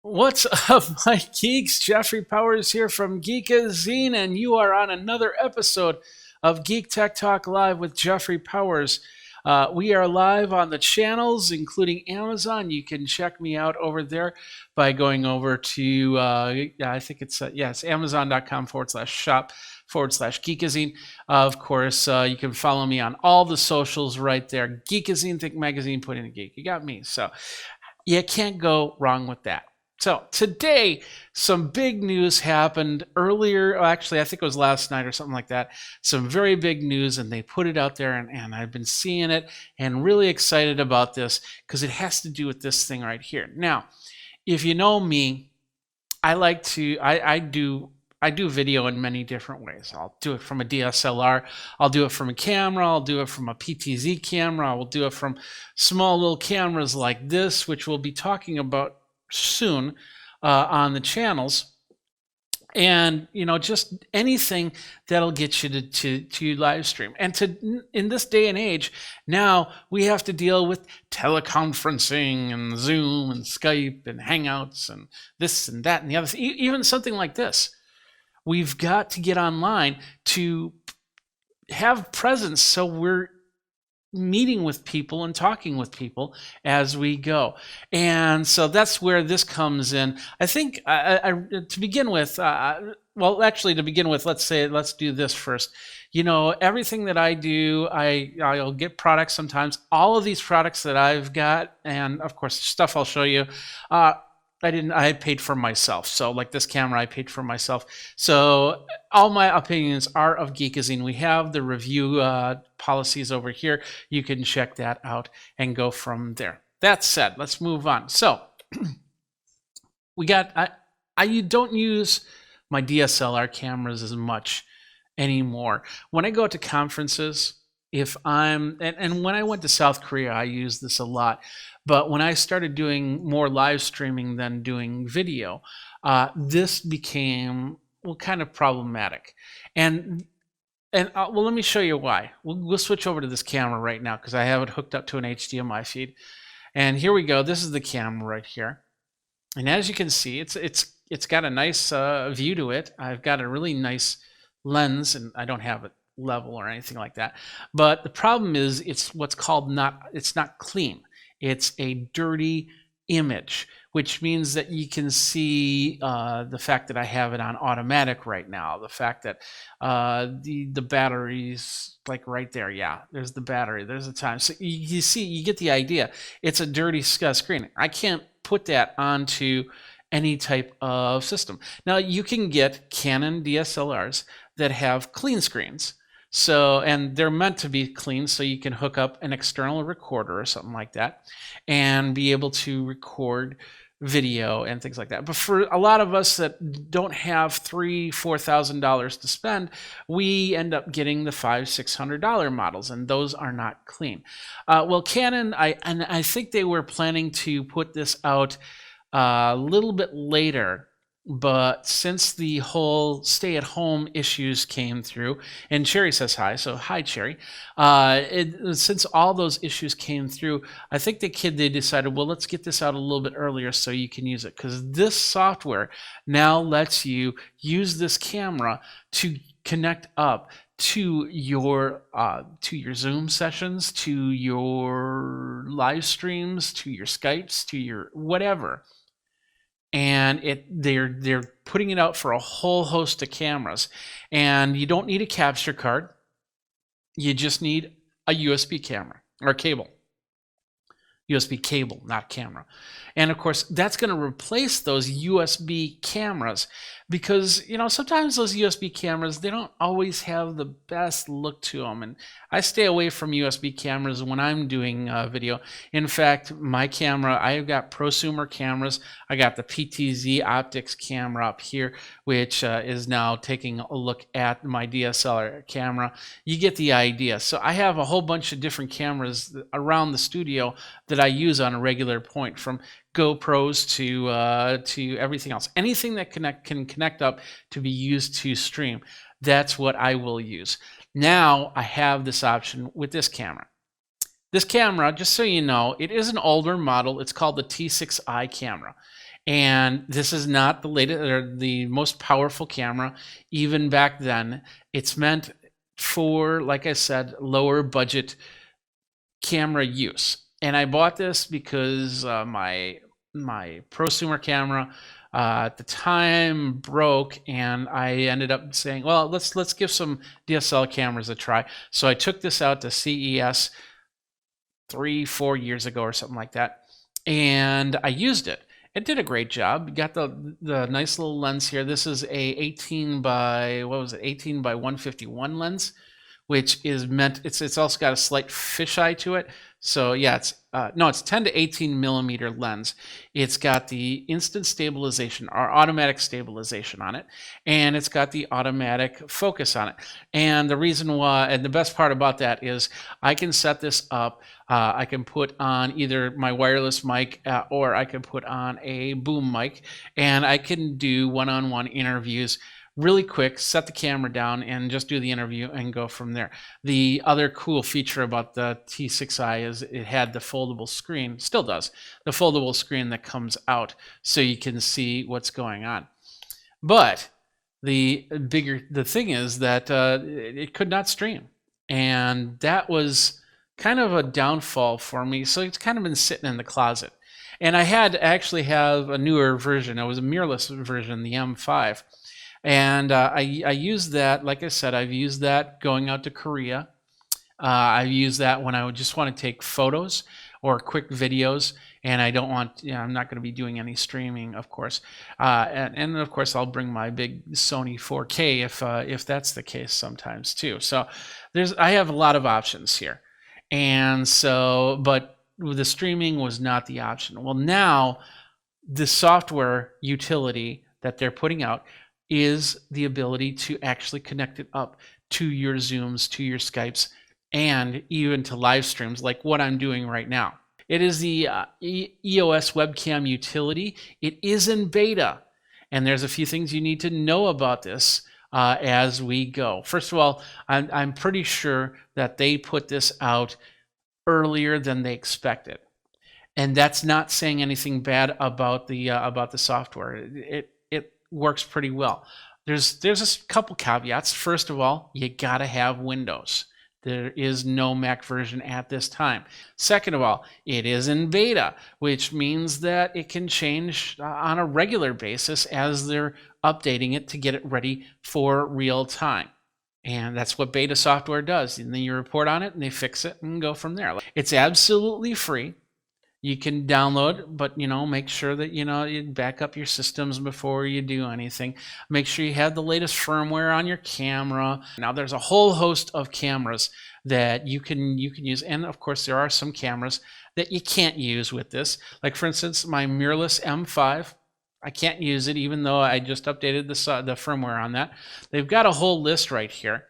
What's up, my geeks? Jeffrey Powers here from Geekazine, and you are on another episode of Geek Tech Talk Live with Jeffrey Powers. We are live on the channels, including Amazon. You can check me out over there by going over to, I think it's amazon.com/shop/Geekazine. Of course, you can follow me on all the socials right there. Geekazine, Think Magazine, put in a geek. You got me. So you can't go wrong with that. So today, some big news happened earlier. Actually, I think it was last night or something like that. Some very big news, and they put it out there, and I've been seeing it and really excited about this because it has to do with this thing right here. Now, if you know me, I do video in many different ways. I'll do it from a DSLR, I'll do it from a camera, I'll do it from a PTZ camera, I will do it from small little cameras like this, which we'll be talking about soon on the channels, and just anything that'll get you to live stream. And in this day and age, now we have to deal with teleconferencing and Zoom and Skype and Hangouts and this and that and the other. Even something like this, we've got to get online to have presence, so we're meeting with people and talking with people as we go. And so that's where this comes in. I think to begin with, let's do this first. Everything that I do, I'll get products sometimes. All of these products that I've got, and of course, stuff I'll show you, I paid for myself. So like this camera, I paid for myself. So all my opinions are of Geekazine. We have the review policies over here. You can check that out and go from there. That said, let's move on. So I don't use my DSLR cameras as much anymore. When I go to conferences, and when I went to South Korea, I used this a lot. But when I started doing more live streaming than doing video, this became kind of problematic. And let me show you why. We'll switch over to this camera right now because I have it hooked up to an HDMI feed. And here we go. This is the camera right here. And as you can see, it's got a nice view to it. I've got a really nice lens, and I don't have it level or anything like that. But the problem is it's what's called it's not clean. It's a dirty image, which means that you can see the fact that I have it on automatic right now, the fact that the battery's like right there. Yeah, there's the battery, there's the time. So you see, you get the idea. It's a dirty screen. I can't put that onto any type of system. Now, you can get Canon DSLRs that have clean screens. So, and they're meant to be clean, so you can hook up an external recorder or something like that and be able to record video and things like that. But for a lot of us that don't have $3,000-$4,000 to spend, we end up getting the $500-$600 models, and those are not clean. Well, Canon, I think they were planning to put this out a little bit later. But since the whole stay-at-home issues came through, and Cherry says hi, so hi, Cherry. Since all those issues came through, I think they decided, well, let's get this out a little bit earlier so you can use it, because this software now lets you use this camera to connect up to your Zoom sessions, to your live streams, to your Skypes, to your whatever. And they're putting it out for a whole host of cameras, and you don't need a capture card. You just need a USB camera or cable. USB cable, not camera. And of course, that's going to replace those USB cameras, because sometimes those USB cameras, they don't always have the best look to them, and I stay away from USB cameras when I'm doing video. In fact, my camera, I've got prosumer cameras. I got the PTZ optics camera up here, which is now taking a look at my DSLR camera. You get the idea. So I have a whole bunch of different cameras around the studio that I use on a regular point, from GoPros to everything else. Anything that can connect up to be used to stream, that's what I will use. Now I have this option with this camera. This camera, just so you know, it is an older model. It's called the T6i camera. And this is not the latest or the most powerful camera. Even back then, it's meant for, like I said, lower budget camera use. And I bought this because my prosumer camera at the time broke, and I ended up saying, well, let's give some DSLR cameras a try. So I took this out to CES 3-4 years ago or something like that, and I used it. It did a great job. Got the nice little lens here. This is a 18 by 151 lens, which is meant, it's also got a slight fisheye to it. So yeah, it's 10 to 18 millimeter lens. It's got the instant stabilization or automatic stabilization on it, and it's got the automatic focus on it. And the reason why, and the best part about that is I can set this up. I can put on either my wireless mic or I can put on a boom mic, and I can do one-on-one interviews really quick, set the camera down and just do the interview and go from there. The other cool feature about the T6i is it had the foldable screen, still does, the foldable screen that comes out so you can see what's going on. But the thing is that it could not stream, and that was kind of a downfall for me. So it's kind of been sitting in the closet. And I actually have a newer version. It was a mirrorless version, the M5. And I use that, like I said, I've used that going out to Korea. I've used that when I would just want to take photos or quick videos, and I don't want, I'm not going to be doing any streaming, of course. And of course, I'll bring my big Sony 4K if that's the case sometimes too. So I have a lot of options here. And so, but the streaming was not the option. Well, now the software utility that they're putting out is the ability to actually connect it up to your Zooms, to your Skypes, and even to live streams like what I'm doing right now. It is the EOS webcam utility. It is in beta, and there's a few things you need to know about this as we go. First of all, I'm pretty sure that they put this out earlier than they expected, and that's not saying anything bad about the software. It works pretty well. There's a couple caveats. First of all, you gotta have Windows. There is no Mac version at this time. Second of all, it is in beta, which means that it can change on a regular basis as they're updating it to get it ready for real time. And that's what beta software does. And then you report on it and they fix it and go from there. It's absolutely free. You can download, but make sure that you back up your systems before you do anything. Make sure you have the latest firmware on your camera. Now there's a whole host of cameras that you can use, and of course there are some cameras that you can't use with this. Like for instance, my mirrorless M5, I can't use it even though I just updated the firmware on that. They've got a whole list right here,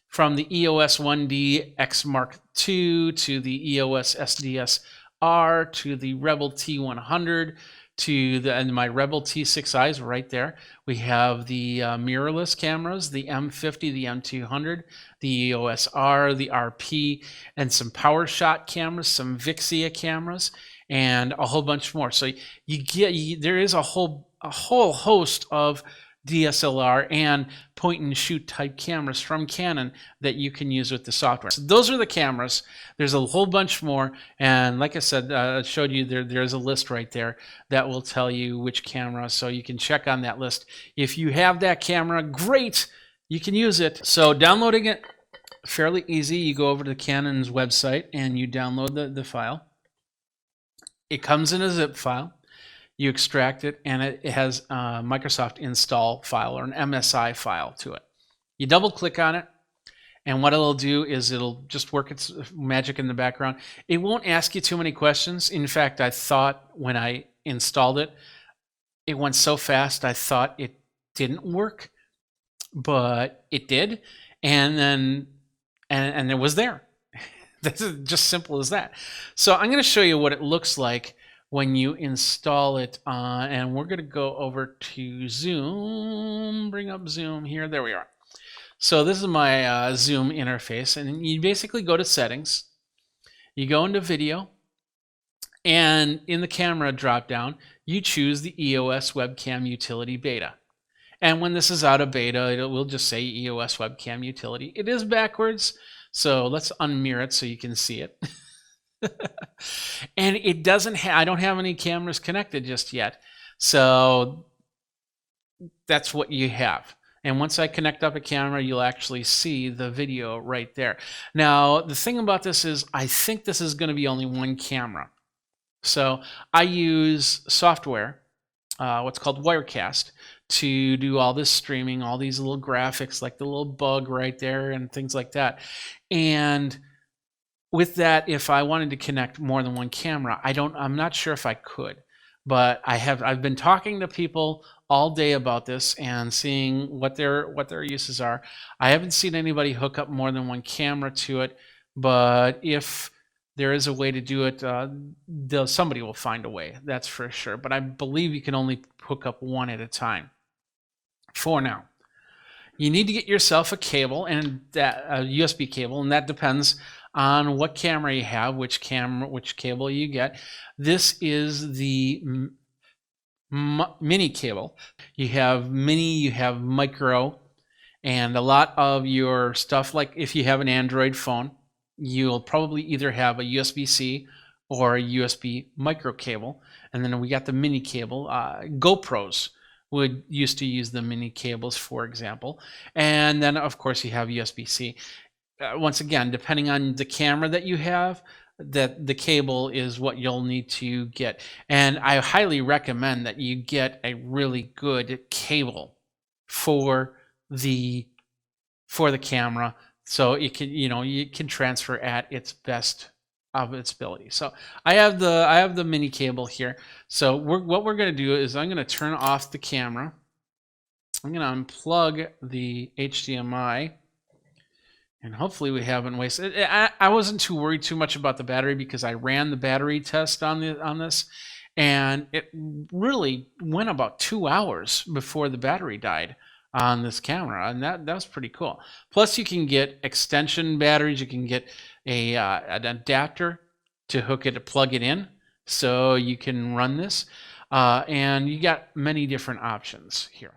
from the EOS 1D X Mark II to the EOS SDS R to the Rebel T100 and my Rebel T6i is right there. We have the mirrorless cameras, the M50, the M200, the EOS R, the RP, and some PowerShot cameras, some Vixia cameras, and a whole bunch more. So there is a whole host of DSLR and point and shoot type cameras from Canon that you can use with the software. So those are the cameras. There's a whole bunch more, and like I said, I showed you there's a list right there that will tell you which camera, so you can check on that list. If you have that camera, great, you can use it. So downloading it, fairly easy. You go over to Canon's website and you download the file. It comes in a zip file. You extract it, and it has a Microsoft install file or an MSI file to it. You double click on it, and what it'll do is it'll just work its magic in the background. It won't ask you too many questions. In fact, I thought when I installed it, it went so fast I thought it didn't work, but it did, and then and it was there. That's just simple as that. So I'm going to show you what it looks like when you install it, and we're going to go over to Zoom, bring up Zoom here. There we are. So this is my Zoom interface, and you basically go to settings. You go into video, and in the camera dropdown, you choose the EOS Webcam Utility Beta. And when this is out of beta, it will just say EOS Webcam Utility. It is backwards, so let's unmirror it so you can see it. And it doesn't have, I don't have any cameras connected just yet. So that's what you have. And once I connect up a camera, you'll actually see the video right there. Now, the thing about this is I think this is going to be only one camera. So I use software, what's called Wirecast, to do all this streaming, all these little graphics like the little bug right there and things like that. And with that, if I wanted to connect more than one camera, I'm not sure if I could. But I've been talking to people all day about this and seeing what their uses are. I haven't seen anybody hook up more than one camera to it, but if there is a way to do it, somebody will find a way, that's for sure. But I believe you can only hook up one at a time for now. You need to get yourself a cable, and a USB cable, and that depends on what camera you have, which cable you get. This is the mini cable. You have mini, you have micro, and a lot of your stuff, like if you have an Android phone, you'll probably either have a USB-C or a USB micro cable. And then we got the mini cable. GoPros used to use the mini cables, for example. And then, of course, you have USB-C. Once again, depending on the camera that you have, that the cable is what you'll need to get. And I highly recommend that you get a really good cable for the camera, so it can, you can transfer at its best of its ability. So I have the mini cable here. So what we're going to do is I'm going to turn off the camera. I'm going to unplug the HDMI. And hopefully we haven't wasted. I wasn't too worried too much about the battery because I ran the battery test on this, and it really went about 2 hours before the battery died on this camera, and that was pretty cool. Plus, you can get extension batteries. You can get an adapter to plug it in, so you can run this, and you got many different options here.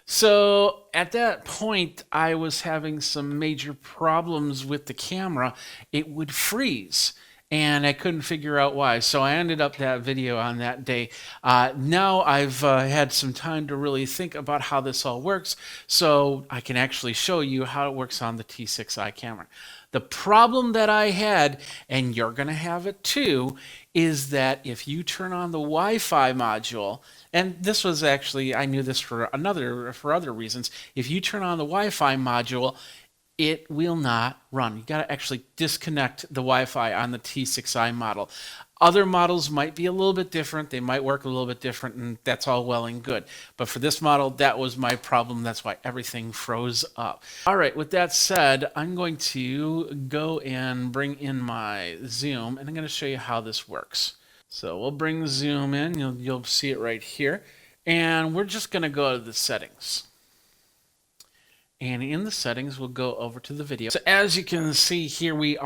So at that point, I was having some major problems with the camera. It would freeze, and I couldn't figure out why. So I ended up that video on that day. Now I've had some time to really think about how this all works, so I can actually show you how it works on the T6i camera. The problem that I had, and you're going to have it too, is that if you turn on the Wi-Fi module, and this was actually, I knew this for other reasons, if you turn on the Wi-Fi module, it will not run. You got to actually disconnect the Wi-Fi on the T6i model. Other models might be a little bit different. They might work a little bit different, and that's all well and good. But for this model, that was my problem. That's why everything froze up. All right, with that said, I'm going to go and bring in my zoom, and I'm going to show you how this works. So we'll bring the zoom in. You'll see it right here. And we're just going to go to the settings. And in the settings, we'll go over to the video. So as you can see, here we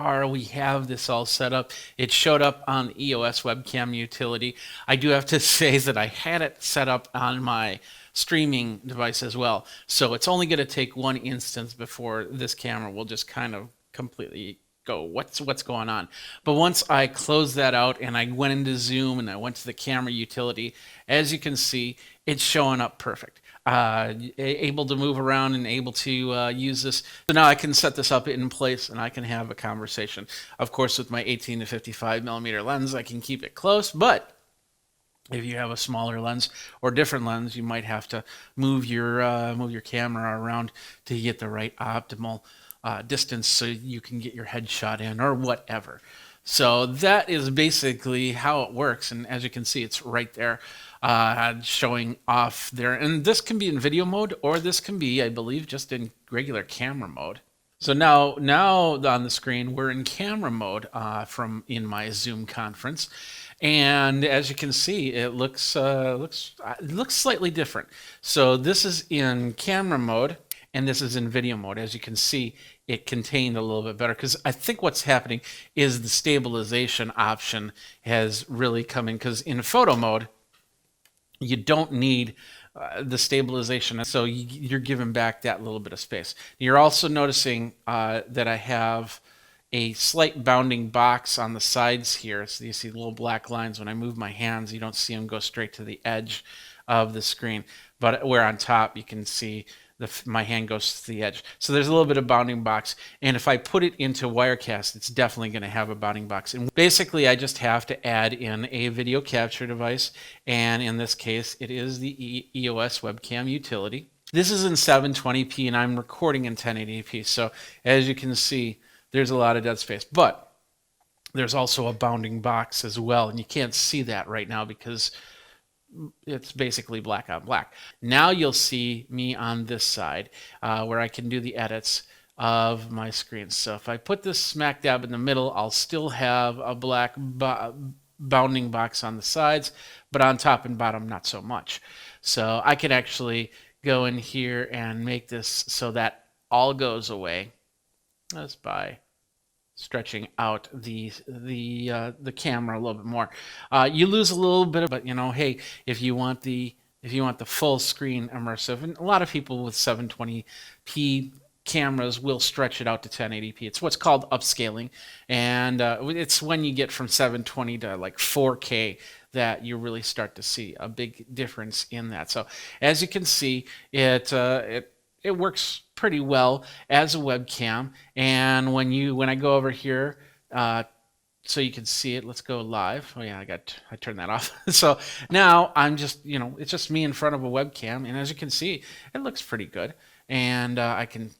have this all set up. It showed up on EOS Webcam Utility. I do have to say that I had it set up on my streaming device as well. So it's only going to take one instance before this camera will just kind of completely go, what's going on? But once I closed that out and I went into Zoom and I went to the camera utility, as you can see, it's showing up perfect. Able to move around and able to use this. So now I can set this up in place and I can have a conversation. Of course, with my 18 to 55 millimeter lens, I can keep it close, but if you have a smaller lens or different lens, you might have to move your camera around to get the right optimal distance so you can get your headshot in or whatever. So that is basically how it works, and as you can see, it's right there showing off there. And this can be in video mode, or this can be, I believe, just in regular camera mode. So now on the screen, we're in camera mode in my Zoom conference, and as you can see, it looks slightly different. So this is in camera mode, and this is in video mode. As you can see, it contained a little bit better, because I think what's happening is the stabilization option has really come in, because in photo mode you don't need the stabilization, so you're giving back that little bit of space. You're also noticing that I have a slight bounding box on the sides here, so you see little black lines. When I move my hands, you don't see them go straight to the edge of the screen, but where on top you can see my hand goes to the edge. So there's a little bit of bounding box, and if I put it into Wirecast, it's definitely going to have a bounding box. And basically I just have to add in a video capture device, and in this case it is the EOS webcam utility. This is in 720p and I'm recording in 1080p, so as you can see there's a lot of dead space, but there's also a bounding box as well, and you can't see that right now because it's basically black on black. Now you'll see me on this side where I can do the edits of my screen. So if I put this smack dab in the middle, I'll still have a black bounding box on the sides, but on top and bottom not so much. So I can actually go in here and make this so that all goes away just by stretching out the camera a little bit more. You lose a little bit of, but you know, hey, if you want the full screen immersive, and a lot of people with 720p cameras will stretch it out to 1080p. It's what's called upscaling, and it's when you get from 720 to like 4K that you really start to see a big difference in that. So as you can see, it works pretty well as a webcam. And when I go over here, so you can see it, let's go live. Oh yeah, I turned that off. So now I'm just, it's just me in front of a webcam, and as you can see, it looks pretty good. And I can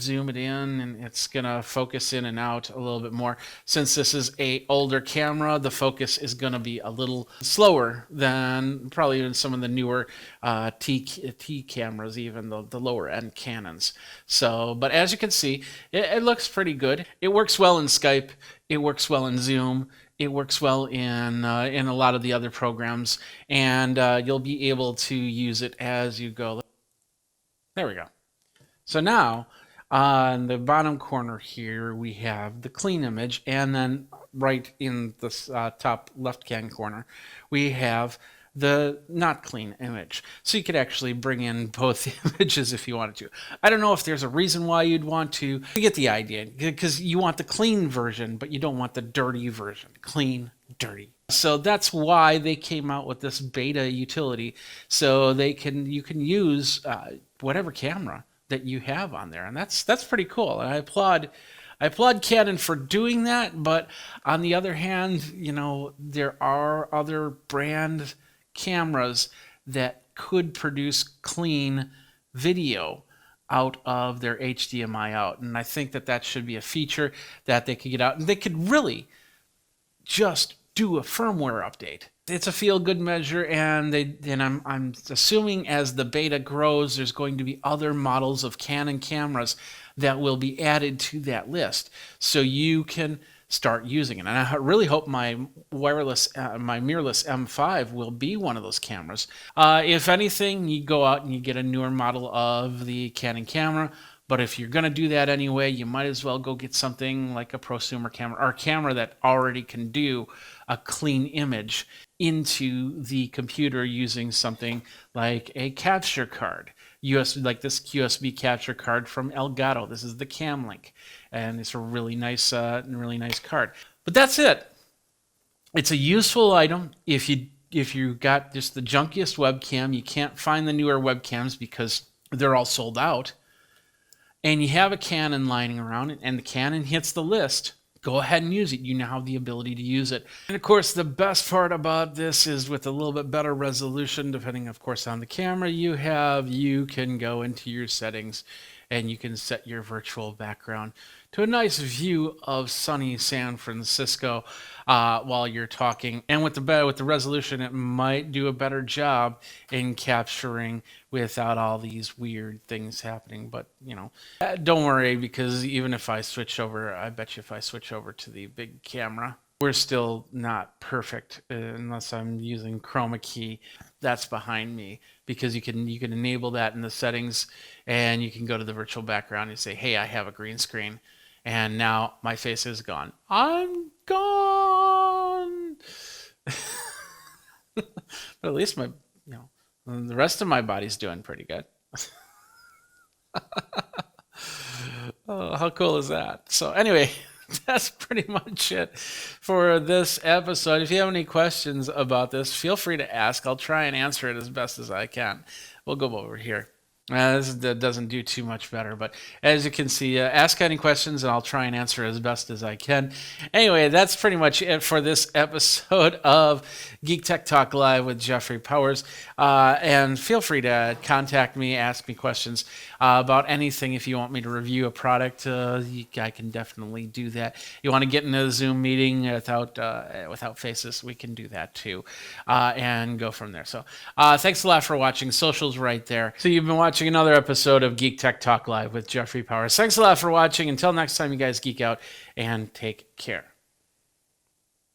zoom it in, and it's gonna focus in and out a little bit more. Since this is a older camera, the focus is gonna be a little slower than probably even some of the newer T cameras, even the lower end Canons. So, but as you can see, it looks pretty good. It works well in Skype. It works well in Zoom. It works well in a lot of the other programs, and you'll be able to use it as you go. There we go. So now, on the bottom corner here, we have the clean image, and then right in the top left-hand corner, we have the not clean image. So you could actually bring in both images if you wanted to. I don't know if there's a reason why you'd want to. You get the idea, because you want the clean version, but you don't want the dirty version. Clean, dirty. So that's why they came out with this beta utility, so you can use whatever camera that you have on there, and that's pretty cool. And I applaud Canon for doing that. But on the other hand, there are other brand cameras that could produce clean video out of their HDMI out, and I think that should be a feature that they could get out, and they could really just do a firmware update. It's a feel-good measure, and I'm assuming as the beta grows, there's going to be other models of Canon cameras that will be added to that list, so you can start using it. And I really hope my mirrorless M5 will be one of those cameras. If anything, you go out and you get a newer model of the Canon camera. But if you're going to do that anyway, you might as well go get something like a prosumer camera, or a camera that already can do a clean image into the computer using something like a capture card. Like this USB capture card from Elgato. This is the Camlink, and it's a really nice card. But that's it. It's a useful item if you got just the junkiest webcam. You can't find the newer webcams because they're all sold out, and you have a Canon lying around, and the Canon hits the list. Go ahead and use it. You now have the ability to use it. And of course, the best part about this is with a little bit better resolution, depending, of course, on the camera you have, you can go into your settings and you can set your virtual background to a nice view of sunny San Francisco while you're talking. And with the resolution, it might do a better job in capturing without all these weird things happening. But, don't worry, because even if I switch over, I bet you if I switch over to the big camera, we're still not perfect unless I'm using chroma key. That's behind me, because you can enable that in the settings, and you can go to the virtual background and say, hey, I have a green screen, and now my face is gone. I'm gone. But at least the rest of my body's doing pretty good. Oh, how cool is that? So anyway, that's pretty much it for this episode. If you have any questions about this, feel free to ask. I'll try and answer it as best as I can. We'll go over here. This doesn't do too much better, but as you can see, ask any questions and I'll try and answer as best as I can. Anyway, that's pretty much it for this episode of Geek Tech Talk Live with Jeffrey Powers. And feel free to contact me, ask me questions about anything. If you want me to review a product, I can definitely do that. You want to get into a Zoom meeting without faces, we can do that too, and go from there. So thanks a lot for watching. Social's right there. So you've been watching another episode of Geek Tech Talk Live with Jeffrey Powers. Thanks a lot for watching. Until next time, you guys geek out and take care.